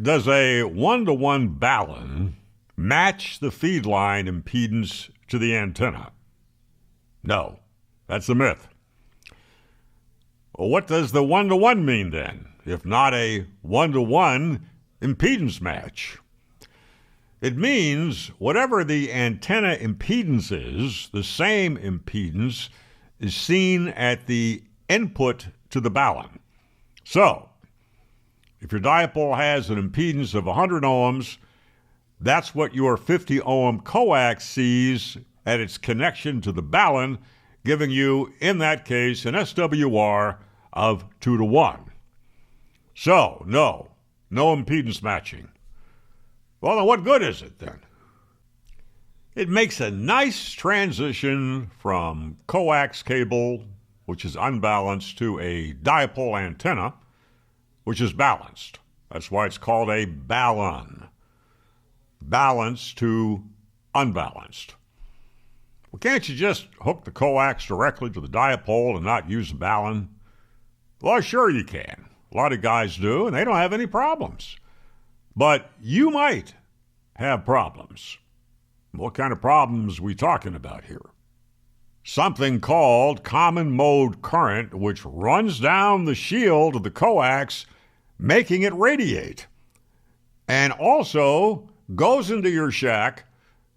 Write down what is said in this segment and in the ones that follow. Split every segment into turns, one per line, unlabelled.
Does a 1-to-1 Balun match the feed line impedance to the antenna? No, that's a myth. Well, what does the 1-to-1 mean then, if not a 1-to-1 impedance match? It means whatever the antenna impedance is, the same impedance is seen at the input to the Balun. So, if your dipole has an impedance of 100 ohms, that's what your 50 ohm coax sees at its connection to the Balun, giving you, in that case, an SWR of 2-to-1. So, no impedance matching. Well, then what good is it then? It makes a nice transition from coax cable, which is unbalanced, to a dipole antenna, which is balanced. That's why it's called a Balun. Balanced to unbalanced. Well, can't you just hook the coax directly to the dipole and not use the Balun? Well, sure you can. A lot of guys do, and they don't have any problems. But you might have problems. What kind of problems are we talking about here? Something called common mode current, which runs down the shield of the coax, making it radiate, and also goes into your shack,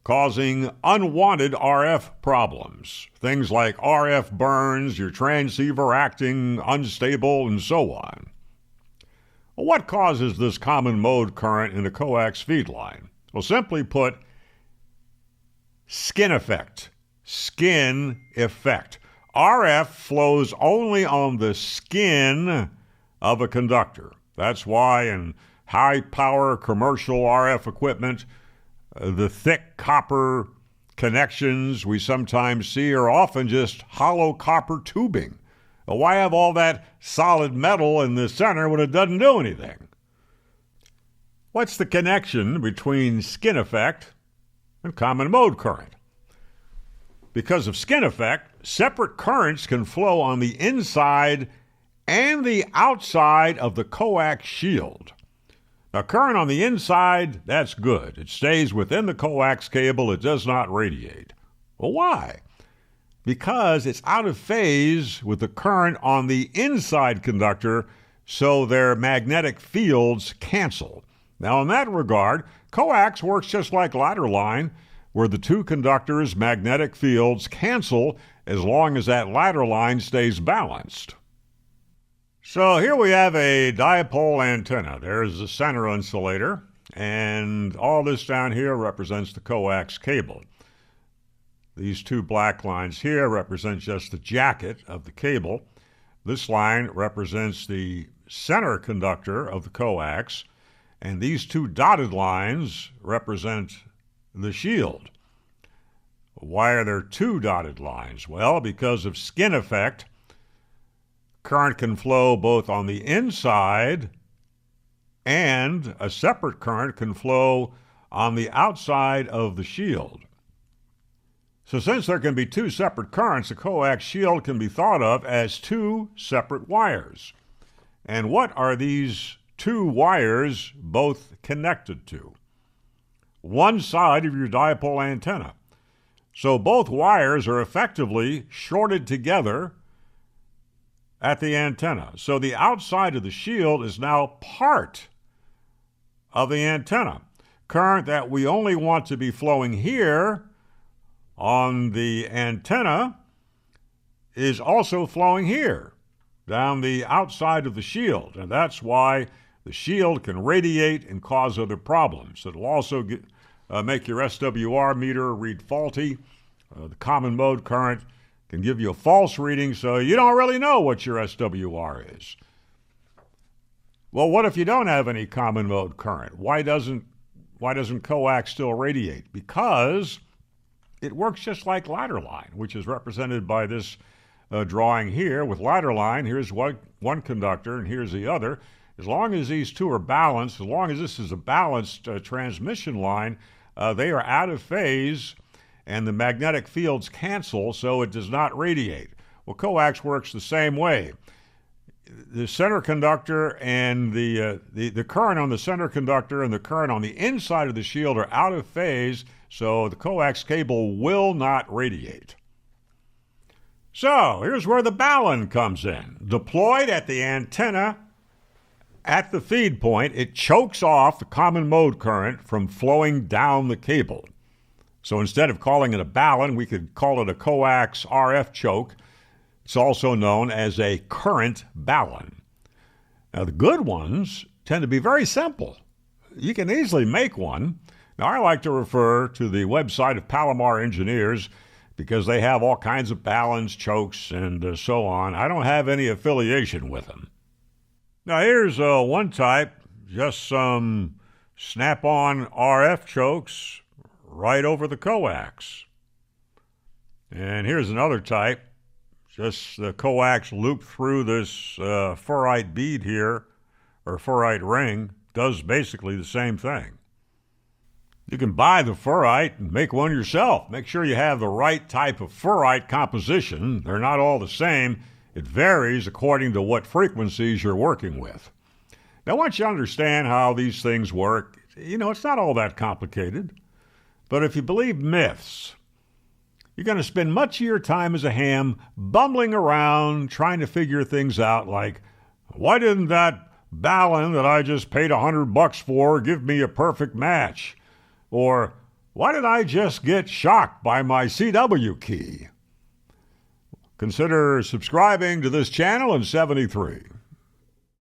causing unwanted RF problems. Things like RF burns, your transceiver acting unstable, and so on. Well, what causes this common mode current in a coax feed line? Well, simply put, skin effect. Skin effect. RF flows only on the skin of a conductor. That's why in high-power commercial RF equipment, the thick copper connections we sometimes see are often just hollow copper tubing. Well, why have all that solid metal in the center when it doesn't do anything? What's the connection between skin effect and common mode current? Because of skin effect, separate currents can flow on the inside and the outside of the coax shield. Now, current on the inside, that's good. It stays within the coax cable. It does not radiate. Well, why? Because it's out of phase with the current on the inside conductor, so their magnetic fields cancel. Now, in that regard, coax works just like ladder line, where the two conductors' magnetic fields cancel as long as that ladder line stays balanced. So here we have a dipole antenna. There's the center insulator, and all this down here represents the coax cable. These two black lines here represent just the jacket of the cable. This line represents the center conductor of the coax, and these two dotted lines represent the shield. Why are there two dotted lines? Well, because of skin effect, current can flow both on the inside and a separate current can flow on the outside of the shield. So since there can be two separate currents, the coax shield can be thought of as two separate wires. And what are these two wires both connected to? One side of your dipole antenna. So both wires are effectively shorted together at the antenna. So the outside of the shield is now part of the antenna. Current that we only want to be flowing here on the antenna is also flowing here down the outside of the shield. And that's why the shield can radiate and cause other problems. It'll also make your SWR meter read faulty. The common mode current can give you a false reading, so you don't really know what your SWR is. Well, what if you don't have any common mode current? Why doesn't coax still radiate? Because it works just like ladder line, which is represented by this drawing here. With ladder line, here's one conductor and here's the other. As long as these two are balanced, as long as this is a balanced transmission line, they are out of phase and the magnetic fields cancel, so it does not radiate. Well, coax works the same way. the center conductor and the current on the center conductor and the current on the inside of the shield are out of phase, so the coax cable will not radiate. So here's where the balun comes in. Deployed at the antenna at the feed point, it chokes off the common mode current from flowing down the cable. So instead of calling it a balun, we could call it a coax RF choke. It's also known as a current balun. Now, the good ones tend to be very simple. You can easily make one. Now, I like to refer to the website of Palomar Engineers because they have all kinds of baluns, chokes, and so on. I don't have any affiliation with them. Now, here's one type, just some snap-on RF chokes right over the coax. And here's another type, just the coax looped through this ferrite bead here, or ferrite ring, does basically the same thing. You can buy the ferrite and make one yourself. Make sure you have the right type of ferrite composition. They're not all the same. It varies according to what frequencies you're working with. Now, once you understand how these things work, it's not all that complicated. But if you believe myths, you're going to spend much of your time as a ham bumbling around trying to figure things out like, why didn't that balun that I just paid $100 for give me a perfect match? Or, why did I just get shocked by my CW key? Consider subscribing to this channel in 73.